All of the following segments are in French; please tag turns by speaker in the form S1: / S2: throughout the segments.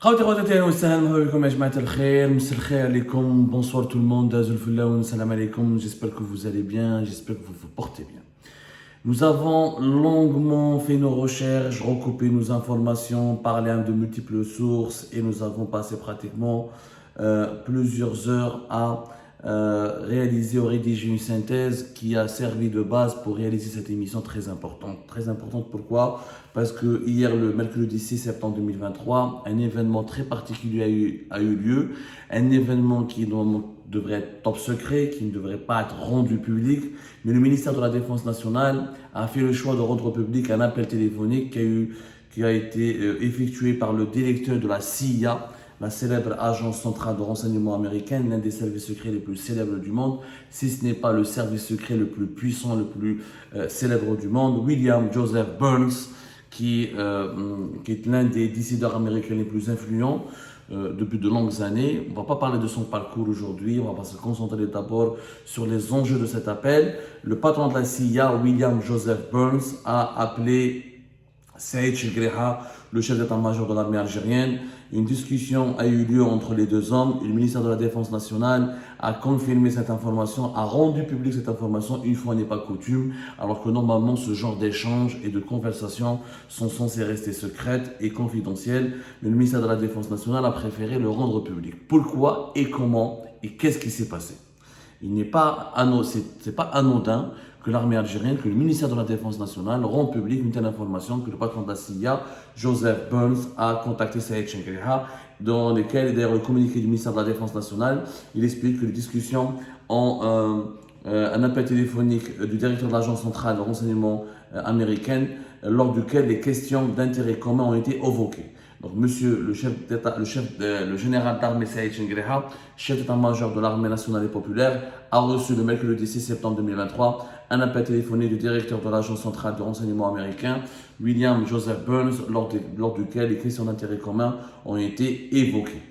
S1: خواتي خواتاتي اهلا وسهلا مرحبا بكم يا جماعة الخير مساء الخير عليكم bonsoir tout le monde دازو الفلاون السلام عليكم j'espère que vous allez bien j'espère que vous vous portez bien. Nous avons longuement fait nos recherches, recoupé nos informations, parlé de multiples sources et nous avons passé pratiquement plusieurs heures à réaliser ou rédiger une synthèse qui a servi de base pour réaliser cette émission très importante. Très importante pourquoi? Parce que hier, le mercredi 6 septembre 2023, un événement très particulier a eu lieu, un événement qui devrait être top secret, qui ne devrait pas être rendu public, mais le ministère de la Défense nationale a fait le choix de rendre public un appel téléphonique qui a été effectué par le directeur de la CIA, la célèbre agence centrale de renseignement américaine, l'un des services secrets les plus célèbres du monde, si ce n'est pas le service secret le plus puissant, le plus célèbre du monde, William Joseph Burns, qui est l'un des décideurs américains les plus influents depuis de longues années. On ne va pas parler de son parcours aujourd'hui, on va se concentrer d'abord sur les enjeux de cet appel. Le patron de la CIA, William Joseph Burns, a appelé Saïd Chegreha, le chef d'état-major de l'armée algérienne. Une discussion a eu lieu entre les deux hommes. Le ministère de la Défense nationale a confirmé cette information, a rendu public cette information, une fois n'est pas coutume, alors que normalement ce genre d'échanges et de conversations sont censés rester secrètes et confidentielles. Mais le ministère de la Défense nationale a préféré le rendre public. Pourquoi et comment et qu'est-ce qui s'est passé? C'est pas anodin que l'armée algérienne, que le ministère de la Défense nationale rend public une telle information que le patron de la CIA, Joseph Burns, a contacté Saïd Chegreha, dans lesquels, d'ailleurs, le communiqué du ministère de la Défense nationale, il explique que les discussions ont un appel téléphonique du directeur de l'agence centrale de renseignement américaine, lors duquel les questions d'intérêt commun ont été évoquées. Donc, monsieur le général d'armée Saïd Chegreha, chef d'état-major de l'armée nationale et populaire, a reçu le mercredi 6 septembre 2023 un appel téléphoné du directeur de l'agence centrale de renseignement américain, William Joseph Burns, lors duquel les questions d'intérêt commun ont été évoquées.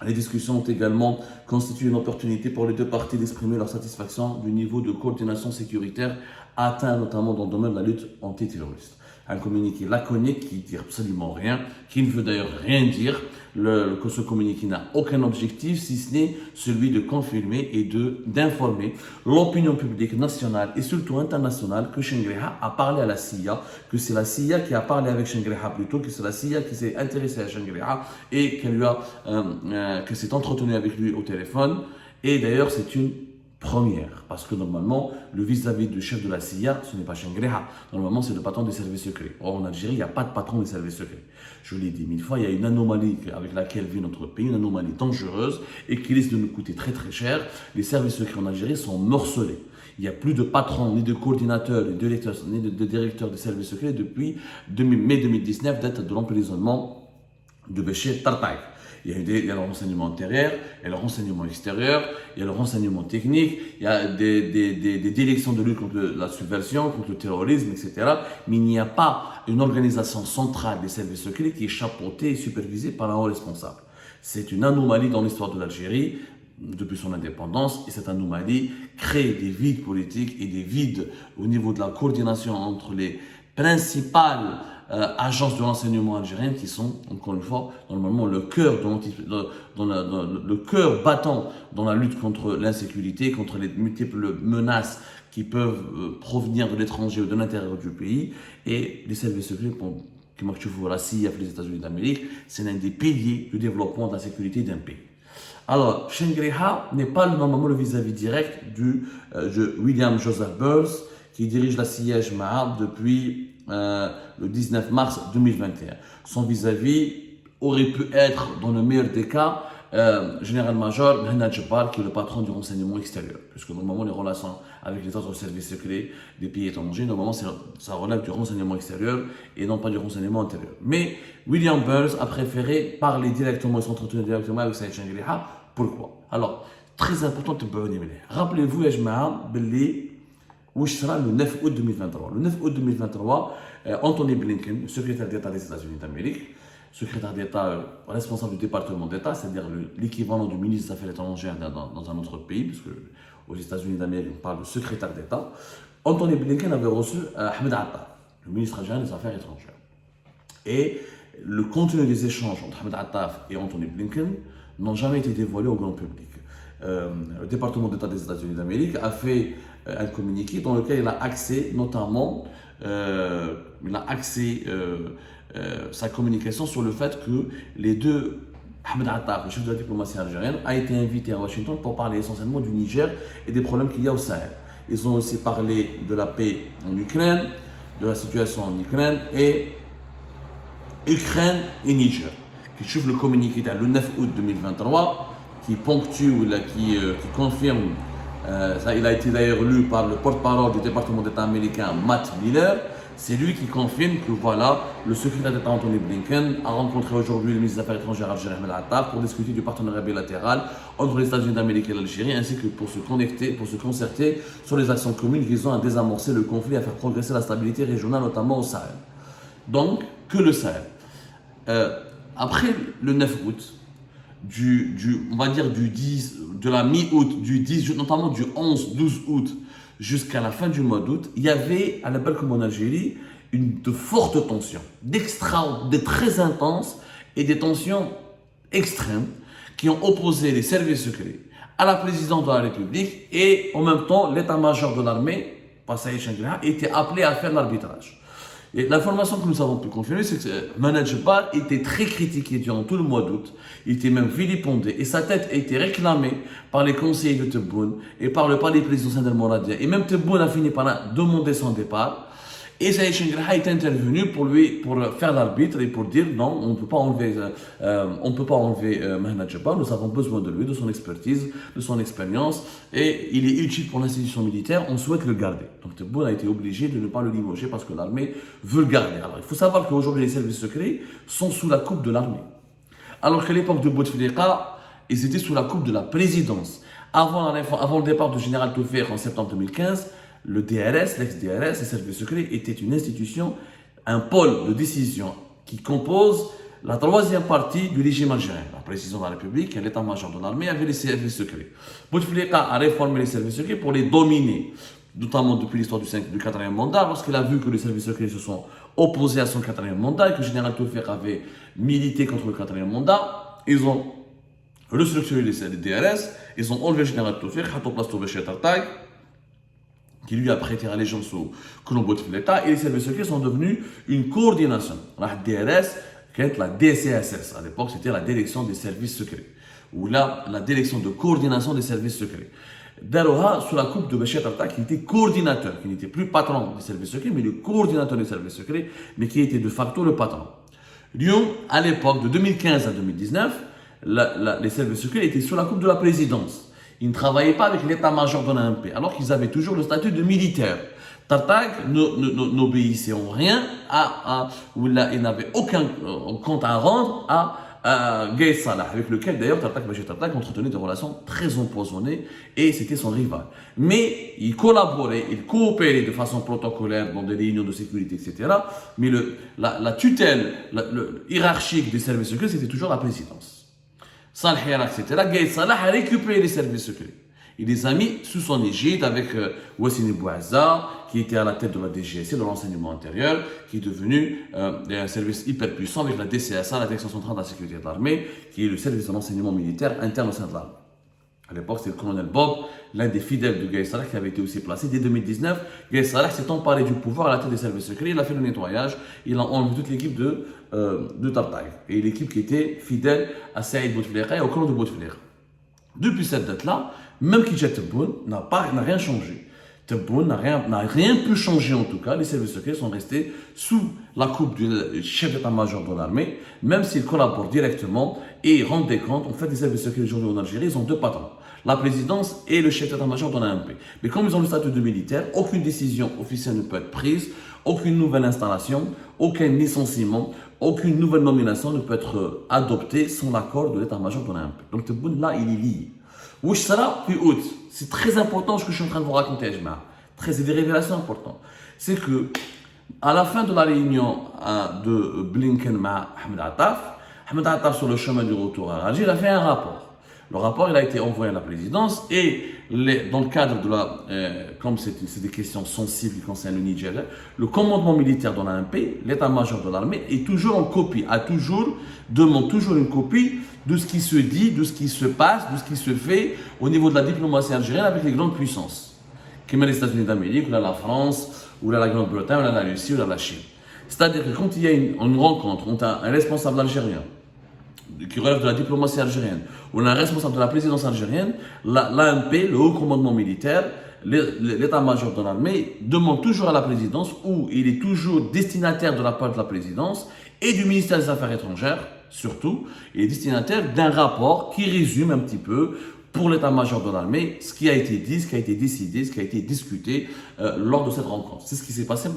S1: Les discussions ont également constitué une opportunité pour les deux parties d'exprimer leur satisfaction du niveau de coordination sécuritaire atteint notamment dans le domaine de la lutte antiterroriste. Un communiqué laconique qui ne dit absolument rien, qui ne veut d'ailleurs rien dire, que ce communiqué n'a aucun objectif si ce n'est celui de confirmer et d'informer l'opinion publique nationale et surtout internationale que Chegreha a parlé à la CIA, que c'est la CIA qui a parlé avec Chegreha plutôt, que c'est la CIA qui s'est intéressée à Chegreha et que s'est entretenue avec lui au téléphone. Et d'ailleurs, c'est une première, parce que normalement, le vis-à-vis du chef de la CIA, ce n'est pas Chegreha. Normalement, c'est le patron des services secrets. Or, en Algérie, il n'y a pas de patron des services secrets. Je l'ai dit mille fois, il y a une anomalie avec laquelle vit notre pays, une anomalie dangereuse et qui risque de nous coûter très très cher. Les services secrets en Algérie sont morcelés. Il n'y a plus de patron, ni de coordinateur, ni de directeur des services secrets depuis mai 2019, date de l'emprisonnement de Béchir Tartaï. Il y a le renseignement intérieur, il y a le renseignement extérieur, il y a le renseignement technique, il y a des directions de lutte contre la subversion, contre le terrorisme, etc. Mais il n'y a pas une organisation centrale des services secrets qui est chapeautée et supervisée par un haut responsable. C'est une anomalie dans l'histoire de l'Algérie depuis son indépendance, et cette anomalie crée des vides politiques et des vides au niveau de la coordination entre les principales agences de renseignement algériennes qui sont, encore une fois, normalement le cœur battant dans la lutte contre l'insécurité, contre les multiples menaces qui peuvent provenir de l'étranger ou de l'intérieur du pays. Et les services secrets, comme la CIA et les États-Unis d'Amérique, c'est l'un des piliers du développement de la sécurité d'un pays. Alors, Chegreha n'est pas normalement le vis-à-vis direct de William Joseph Burns, qui dirige la CIA depuis le 19 mars 2021. Son vis-à-vis aurait pu être, dans le meilleur des cas, général-major Mehmet Jebbar, qui est le patron du renseignement extérieur. Puisque normalement, les relations avec les autres services secrets des pays étrangers, normalement, ça relève du renseignement extérieur et non pas du renseignement intérieur. Mais William Burns a préféré parler directement et s'entretenir directement avec Saïd Chegreha. Pourquoi? Alors, très important, rappelez-vous, Yajma'a, Belli, où sera le 9 août 2023. Le 9 août 2023, Anthony Blinken, secrétaire d'État des États-Unis d'Amérique, secrétaire d'État responsable du département d'État, c'est-à-dire l'équivalent du ministre des Affaires étrangères dans un autre pays, puisque aux États-Unis d'Amérique, on parle de secrétaire d'État. Anthony Blinken avait reçu Ahmed Attar, le ministre algérien des Affaires étrangères. Et le contenu des échanges entre Ahmed Attaf et Anthony Blinken n'ont jamais été dévoilés au grand public. Le département d'État des États-Unis d'Amérique a fait un communiqué dans lequel il a axé notamment sa communication sur le fait que les deux, Ahmed Attaf, le chef de la diplomatie algérienne, a été invité à Washington pour parler essentiellement du Niger et des problèmes qu'il y a au Sahel. Ils ont aussi parlé de la paix en Ukraine, de la situation en Ukraine et Niger. Qui trouve le communiqué le 9 août 2023, qui ponctue ou qui confirme, il a été d'ailleurs lu par le porte-parole du département d'État américain, Matt Miller. C'est lui qui confirme que voilà, le secrétaire d'État Anthony Blinken a rencontré aujourd'hui le ministre des Affaires étrangères algérien Ahmed Attaf pour discuter du partenariat bilatéral entre les États-Unis d'Amérique et l'Algérie, ainsi que pour se concerter sur les actions communes visant à désamorcer le conflit et à faire progresser la stabilité régionale, notamment au Sahel. Donc, que le Sahel. Après le 9 août, on va dire du 10, de la mi-août, du 10, notamment du 11-12 août jusqu'à la fin du mois d'août, il y avait, à la belle comme en Algérie, de fortes tensions, de très intenses et des tensions extrêmes qui ont opposé les services secrets à la présidente de la République et en même temps l'état-major de l'armée, Saïd Changriha, était appelé à faire l'arbitrage. Et l'information que nous avons pu confirmer, c'est que Manajba était très critiqué durant tout le mois d'août. Il était même vilipendé et sa tête a été réclamée par les conseillers de Tebboune et par le palais présidentiel de Mouradia. Et même Tebboune a fini par demander son départ. Et Saïd Changriha est intervenu pour faire l'arbitre et pour dire non, on ne peut pas enlever Mahnad Jabbar, nous avons besoin de lui, de son expertise, de son expérience, et il est utile pour l'institution militaire, on souhaite le garder. Donc Tebboune a été obligé de ne pas le limoger parce que l'armée veut le garder. Alors il faut savoir qu'aujourd'hui les services secrets sont sous la coupe de l'armée. Alors qu'à l'époque de Bouteflika, ils étaient sous la coupe de la présidence. Avant le départ du général Toufeikh en septembre 2015, le DRS, l'ex-DRS, les services secrets, était une institution, un pôle de décision qui compose la troisième partie du régime algérien. La présidence de la République et l'état-major de l'armée avaient les services secrets. Bouteflika a réformé les services secrets pour les dominer, notamment depuis l'histoire du 4e mandat, lorsqu'il a vu que les services secrets se sont opposés à son 4e mandat et que le général Toufeikh avait milité contre le 4e mandat. Ils ont restructuré les DRS, ils ont enlevé le général Toufeikh, à place de Béchir Tartaï, qui lui a prêté allégeance au colombo de l'État, et les services secrets sont devenus une coordination. La DRS, qui est la DCSS, à l'époque c'était la direction des services secrets, ou là, la direction de coordination des services secrets. Daroha, sous la coupe de Béchir Tartaï, qui était coordinateur, qui n'était plus patron des services secrets, mais le coordinateur des services secrets, mais qui était de facto le patron. Lyon, à l'époque de 2015 à 2019, les services secrets étaient sous la coupe de la présidence. Ils ne travaillaient pas avec l'état-major de l'AMP, alors qu'ils avaient toujours le statut de militaire. Tartaï n'obéissait en rien il n'avait aucun compte à rendre à Gaïd Salah, avec lequel d'ailleurs Béchir Tartaï entretenait des relations très empoisonnées et c'était son rival. Mais il collaborait, il coopérait de façon protocolaire dans des réunions de sécurité, etc. Mais la tutelle hiérarchique des services secrets, c'était toujours la présidence. Salah, etc. Gaïd Salah a récupéré les services secrets. Il les a mis sous son égide avec Wassine Bouazza, qui était à la tête de la DGSI, de l'enseignement intérieur, qui est devenu un service hyper puissant avec la DCSA, la Direction centrale de la sécurité de l'armée, qui est le service de l'enseignement militaire interne au sein de l'armée. À l'époque, c'était le colonel Bob, l'un des fidèles de Gaïd Salah, qui avait été aussi placé. Dès 2019, Gaïd Salah s'est emparé du pouvoir à la tête des services secrets. Il a fait le nettoyage. Il a enlevé toute l'équipe de Tartaï. Et l'équipe qui était fidèle à Saïd Bouteflika et au colonel de Bouteflika. Depuis cette date-là, même Kidjet Tebboune n'a rien changé. Tebboune n'a rien pu changer en tout cas. Les services secrets sont restés sous la coupe du chef d'état-major de l'armée, même s'ils collaborent directement et rendent des comptes. En fait, les services secrets aujourd'hui en Algérie, ils ont deux patrons, la présidence et le chef d'état-major de l'AMP. Mais comme ils ont le statut de militaire, aucune décision officielle ne peut être prise, aucune nouvelle installation, aucun licenciement, aucune nouvelle nomination ne peut être adoptée sans l'accord de l'état-major de l'AMP. Donc Tebboune, là, il est lié. Où sera puis août. C'est très important ce que je suis en train de vous raconter, Ajma. C'est des révélations importantes. C'est que, à la fin de la réunion de Blinken avec Ahmed Attaf sur le chemin du retour à Alger, il a fait un rapport. Le rapport il a été envoyé à la présidence et dans le cadre de la, comme c'est des questions sensibles qui concernent le Niger, le commandement militaire dans l'AMP, l'état-major de l'armée est toujours en copie, demande toujours une copie de ce qui se dit, de ce qui se passe, de ce qui se fait au niveau de la diplomatie algérienne avec les grandes puissances, comme les États-Unis d'Amérique, ou la France, ou la Grande-Bretagne, ou la Russie, ou la Chine. C'est-à-dire que quand il y a une rencontre entre un responsable algérien qui relève de la diplomatie algérienne ou un responsable de la présidence algérienne, l'AMP, le haut commandement militaire, l'état-major de l'armée demande toujours à la présidence, ou il est toujours destinataire de la part de la présidence et du ministère des Affaires étrangères, surtout, il est destinataire d'un rapport qui résume un petit peu pour l'état-major de l'armée ce qui a été dit, ce qui a été décidé, ce qui a été discuté lors de cette rencontre. C'est ce qui s'est passé,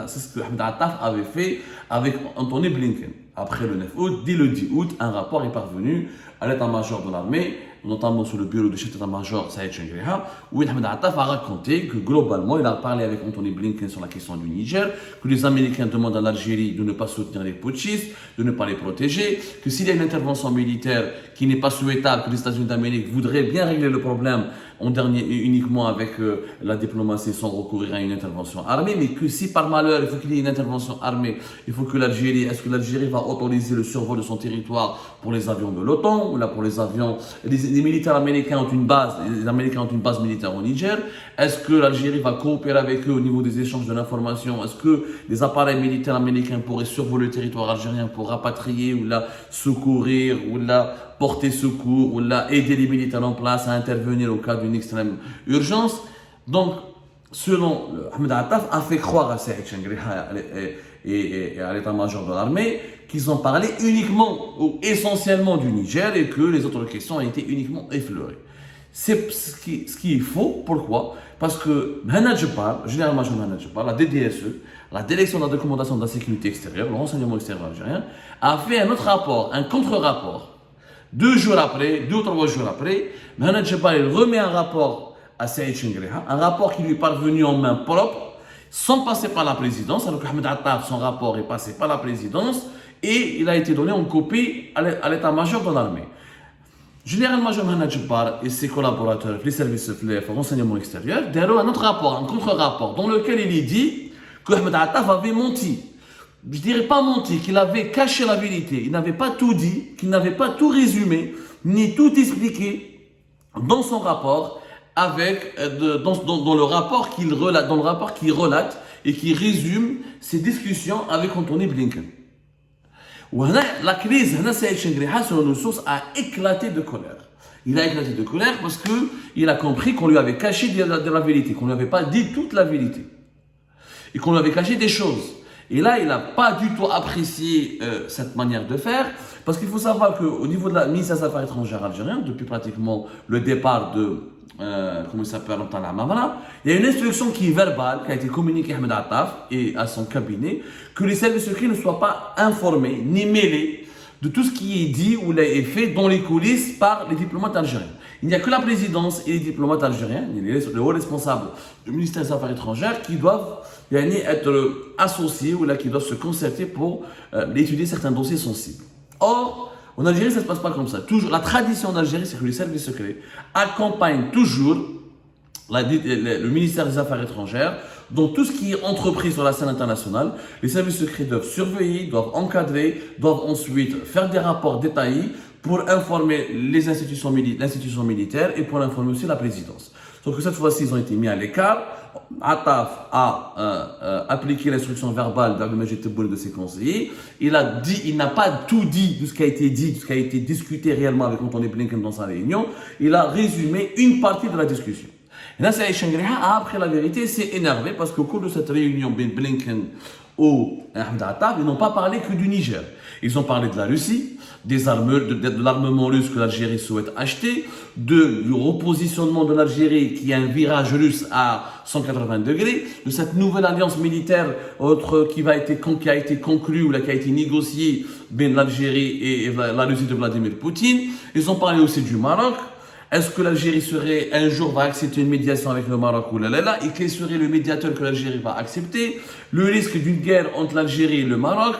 S1: c'est ce que Ahmed Attaf avait fait avec Anthony Blinken. Après le 9 août, dès le 10 août, un rapport est parvenu à l'état-major de l'armée, notamment sur le bureau du chef d'état-major Saïd Chengriha, où Ahmed Attaf a raconté que globalement, il a parlé avec Anthony Blinken sur la question du Niger, que les Américains demandent à l'Algérie de ne pas soutenir les putschistes, de ne pas les protéger, que s'il y a une intervention militaire qui n'est pas souhaitable, que les États-Unis d'Amérique voudraient bien régler le problème en dernier uniquement avec la diplomatie sans recourir à une intervention armée, mais que si par malheur il faut qu'il y ait une intervention armée, il faut que est-ce que l'Algérie va autoriser le survol de son territoire pour les avions de l'OTAN, ou là pour les avions, les militaires américains ont une base, les Américains ont une base militaire au Niger, est-ce que l'Algérie va coopérer avec eux au niveau des échanges de l'information, est-ce que les appareils militaires américains pourraient survoler le territoire algérien pour rapatrier ou là secourir ou là porter secours ou là aider les militaires en place à intervenir au cas d'une extrême urgence. Donc, selon Ahmed Attaf, a fait croire à Saïd Chengriha et à l'état-major de l'armée qu'ils ont parlé uniquement ou essentiellement du Niger et que les autres questions ont été uniquement effleurées. C'est ce qui est faux. Pourquoi? Parce que général-major Mohamed Jebbar, la DDSE, la Direction de la recommandation de la sécurité extérieure, le renseignement extérieur algérien, a fait un autre rapport, un contre-rapport. 2 ou 3 jours après, Mohamed Jebbar remet un rapport à Saïd Chengriha, un rapport qui lui est parvenu en main propre, sans passer par la présidence, alors qu'Ahmed Attaf, son rapport est passé par la présidence, et il a été donné en copie à l'état-major de l'armée. Général-major Mohamed Jebbar et ses collaborateurs, les services de renseignement extérieur, derrière un autre rapport, un contre-rapport, dans lequel il est dit que Ahmed Attaf avait menti. Je dirais pas menti, qu'il avait caché la vérité, il n'avait pas tout dit, qu'il n'avait pas tout résumé, ni tout expliqué dans son rapport, dans le rapport qu'il relate et qui résume ses discussions avec Anthony Blinken. La crise, Saïd Chengriha, selon nos sources, a éclaté de colère. Il a éclaté de colère parce qu'il a compris qu'on lui avait caché de la vérité, qu'on ne lui avait pas dit toute la vérité. Et qu'on lui avait caché des choses. Et là, il n'a pas du tout apprécié cette manière de faire, parce qu'il faut savoir qu'au niveau de la ministère des Affaires étrangères algérienne, depuis pratiquement le départ de, comment il s'appelle, il y a une instruction qui est verbale, qui a été communiquée à Ahmed Attaf et à son cabinet, que les services secrets ne soient pas informés, ni mêlés de tout ce qui est dit ou est fait dans les coulisses par les diplomates algériens. Il n'y a que la présidence et les diplomates algériens, les hauts responsables du ministère des Affaires étrangères qui doivent être associés ou là, qui doivent se concerter pour étudier certains dossiers sensibles. Or, en Algérie, ça ne se passe pas comme ça. Toujours, la tradition d'Algérie, c'est que les services secrets accompagnent toujours le ministère des Affaires étrangères dans tout ce qui est entrepris sur la scène internationale. Les services secrets doivent surveiller, doivent encadrer, doivent ensuite faire des rapports détaillés pour informer l'institution militaire et pour informer aussi la présidence. Sauf que cette fois-ci, ils ont été mis à l'écart. Attaf a appliqué l'instruction verbale d'Abdelmajid Tebboune et de ses conseillers. Il n'a pas tout dit de ce qui a été dit, de ce qui a été discuté réellement avec Anthony Blinken dans sa réunion. Il a résumé une partie de la discussion. Et là, Saïd Chengriha a appris la vérité, s'est énervé parce qu'au cours de cette réunion, Blinken ou Ahmed Attaf, ils n'ont pas parlé que du Niger. Ils ont parlé de la Russie, de l'armement russe que l'Algérie souhaite acheter, du repositionnement de l'Algérie qui a un virage russe à 180 degrés, de cette nouvelle alliance militaire qui a été conclue ou qui a été négociée entre l'Algérie et la Russie de Vladimir Poutine. Ils ont parlé aussi du Maroc. Est-ce que l'Algérie un jour va accepter une médiation avec le Maroc ou là et quel serait le médiateur que l'Algérie va accepter? Le risque d'une guerre entre l'Algérie et le Maroc.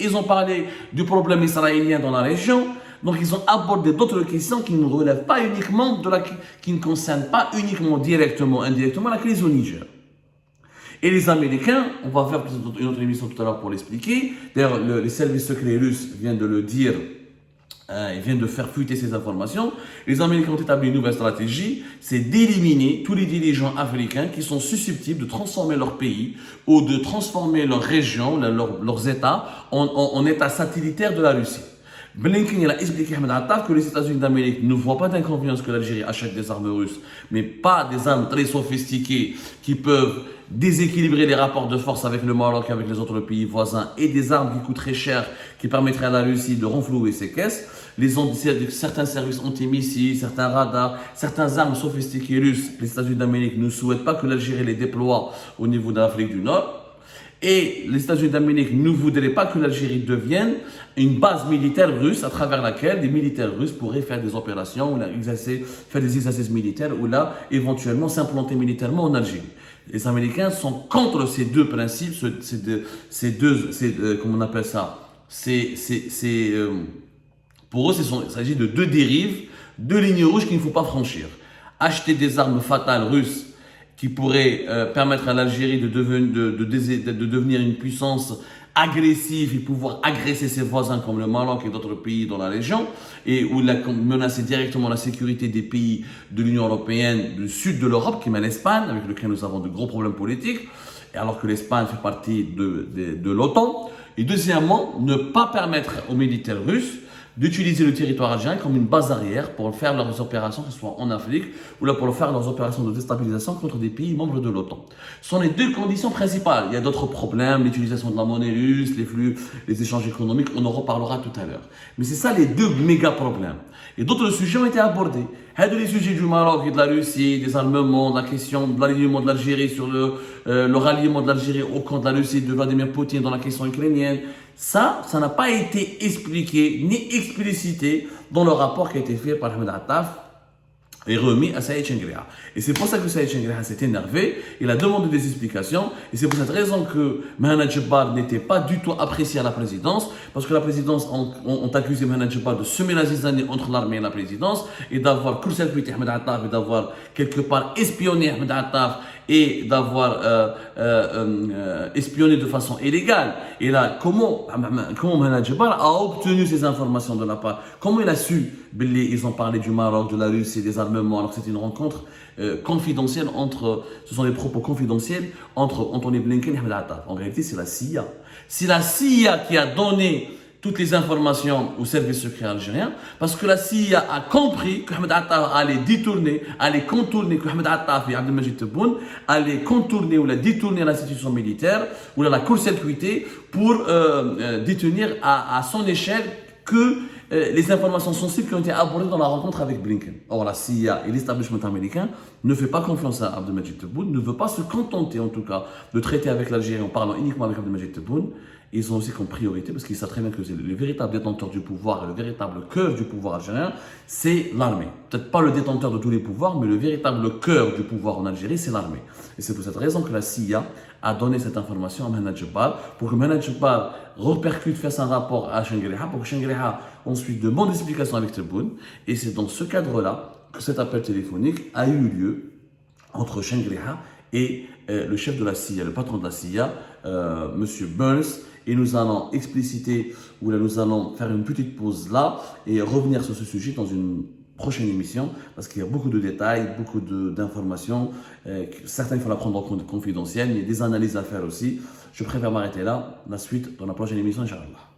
S1: Ils ont parlé du problème israélien dans la région, Donc ils ont abordé d'autres questions qui ne relèvent pas uniquement qui ne concernent pas uniquement directement, indirectement la crise au Niger. Et les Américains, on va faire une autre émission tout à l'heure pour l'expliquer. D'ailleurs, les services secrets russes viennent de le dire. Ils viennent de faire fuiter ces informations. Les Américains ont établi une nouvelle stratégie, c'est d'éliminer tous les dirigeants africains qui sont susceptibles de transformer leur pays ou de transformer leur région, leurs États, en États satellitaires de la Russie. Blinken a expliqué Ahmed Attaf que les États-Unis d'Amérique ne voient pas d'inconvénient que l'Algérie achète des armes russes, mais pas des armes très sophistiquées qui peuvent déséquilibrer les rapports de force avec le Maroc et avec les autres pays voisins, et des armes qui coûtent très cher, qui permettraient à la Russie de renflouer ses caisses. Certains services antimissiles, certains radars, certaines armes sophistiquées russes, les États-Unis d'Amérique ne souhaitent pas que l'Algérie les déploie au niveau de l'Afrique du Nord. Et les États-Unis d'Amérique ne voudraient pas que l'Algérie devienne une base militaire russe à travers laquelle des militaires russes pourraient faire des opérations, ou là, faire des exercices militaires, ou là, éventuellement s'implanter militairement en Algérie. Les Américains sont contre ces deux principes, comment on appelle ça, pour eux, il s'agit de deux dérives, deux lignes rouges qu'il ne faut pas franchir. Acheter des armes fatales russes qui pourraient permettre à l'Algérie de devenir une puissance agressive et pouvoir agresser ses voisins comme le Maroc et d'autres pays dans la région, et où menacer directement la sécurité des pays de l'Union européenne, du sud de l'Europe, qui est l'Espagne, avec lequel nous avons de gros problèmes politiques, et alors que l'Espagne fait partie de l'OTAN. Et deuxièmement, ne pas permettre aux militaires russes d'utiliser le territoire algérien comme une base arrière pour faire leurs opérations, que ce soit en Afrique ou là pour faire leurs opérations de déstabilisation contre des pays membres de l'OTAN. Ce sont les deux conditions principales. Il y a d'autres problèmes, l'utilisation de la monnaie russe, les flux, les échanges économiques, on en reparlera tout à l'heure. Mais c'est ça les deux méga problèmes. Et d'autres sujets ont été abordés. Les sujets du Maroc et de la Russie, des armements, la question de l'alignement de l'Algérie sur le ralliement de l'Algérie au camp de la Russie de Vladimir Poutine dans la question ukrainienne. Ça n'a pas été expliqué ni explicité dans le rapport qui a été fait par Ahmed Attaf et remis à Saïd Chengriha. Et c'est pour ça que Saïd Chengriha s'est énervé, il a demandé des explications, et c'est pour cette raison que Mohamed Jebbar n'était pas du tout apprécié à la présidence, parce que la présidence ont accusé Mohamed Jebbar de semer la zizanie entre l'armée et la présidence, et d'avoir court-circuité Ahmed Attaf, et d'avoir quelque part espionné Ahmed Attaf, et d'avoir espionné de façon illégale. Et là, comment Mohamed Jebbar a obtenu ces informations de la part? Comment il a su? Ils ont parlé du Maroc, de la Russie, des armements, alors que c'était une rencontre confidentielle ce sont des propos confidentiels entre Anthony Blinken et Ahmed Attaf. En réalité, c'est la CIA. C'est la CIA qui a donné toutes les informations au service secret algérien, parce que la CIA a compris que Ahmed Attaf allait contourner, que Ahmed Attaf et Abdelmajid Tebboune allaient contourner ou détourner l'institution militaire, ou la court-circuiter pour détenir à son échelle que les informations sensibles qui ont été abordées dans la rencontre avec Blinken. Or, la CIA et l'establishment américain ne fait pas confiance à Abdelmajid Tebboune, ne veut pas se contenter en tout cas de traiter avec l'Algérie en parlant uniquement avec Abdelmajid Tebboune. Ils ont aussi comme priorité, parce qu'ils savent très bien que le véritable détenteur du pouvoir et le véritable cœur du pouvoir algérien, c'est l'armée. Peut-être pas le détenteur de tous les pouvoirs, mais le véritable cœur du pouvoir en Algérie, c'est l'armée. Et c'est pour cette raison que la CIA a donné cette information à Mohamed Jebbar, pour que Mohamed Jebbar fasse un rapport à Chengriha, pour que Chengriha ensuite demande des explications avec Tebboune. Et c'est dans ce cadre-là que cet appel téléphonique a eu lieu entre Chengriha et le chef de la CIA, le patron de la CIA, M. Burns. Et nous allons expliciter, ou là nous allons faire une petite pause là et revenir sur ce sujet dans une prochaine émission, parce qu'il y a beaucoup de détails, beaucoup d'informations, certains il faut la prendre en compte confidentielle, il y a des analyses à faire aussi. Je préfère m'arrêter là, la suite dans la prochaine émission, Inch'Allah.